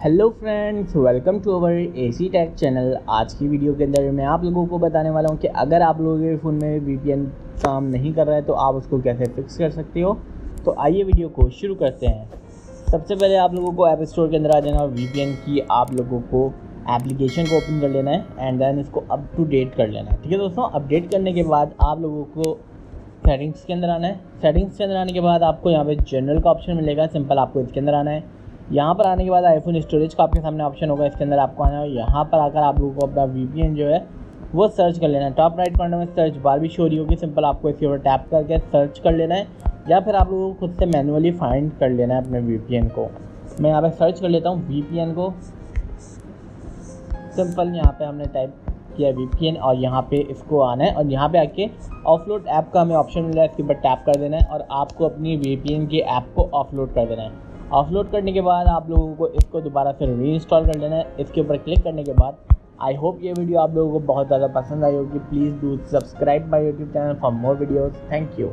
Hello friends, welcome to our AC tech channel. आज की video के अंदर मैं आप लोगों को बताने वाला हूं कि अगर आप लोगों के फ़ोन में वीपीएन काम नहीं कर रहा है तो आप उसको कैसे फिक्स कर सकते हो। तो आइए वीडियो को शुरू करते हैं। सबसे पहले आप लोगों को ऐप स्टोर के अंदर आ जाना और वीपीएन की आप लोगों को एप्लीकेशन को ओपन कर लेना है एंड देन इसको अप टू डेट कर लेना है। ठीक है दोस्तों, अपडेट करने के बाद आप लोगों को सेटिंग्स के अंदर आना है। सेटिंग्स के अंदर आने के बाद आपको यहाँ पे जनरल का ऑप्शन मिलेगा, सिंपल आपको इसके अंदर आना है। यहाँ पर आने के बाद आईफोन स्टोरेज का आपके सामने ऑप्शन होगा, इसके अंदर आपको आना है। यहाँ पर आकर आप लोगों को अपना वीपीएन जो है वो सर्च कर लेना है। टॉप राइट कॉर्नर में सर्च बार भी शो हो रही होगी, सिंपल आपको इसके ऊपर टैप करके सर्च कर लेना है या फिर आप लोगों को खुद से मैनुअली फाइंड कर लेना है अपने वीपीएन को। मैं यहाँ पर सर्च कर लेता हूँ वीपीएन को। सिंपल यहाँ पे हमने टाइप किया वीपीएन और यहाँ पे इसको आना है और यहाँ पे आके ऑफलोड ऐप का हमें ऑप्शन मिल रहा है, इसके ऊपर टैप कर देना है और आपको अपनी वीपीएन की ऐप को ऑफलोड कर देना है। ऑफलोड करने के बाद आप लोगों को इसको दोबारा से रीइंस्टॉल कर लेना है। इसके ऊपर क्लिक करने के बाद आई होप ये वीडियो आप लोगों को बहुत ज़्यादा पसंद आई होगी। Please do subscribe my YouTube channel for more videos. Thank you.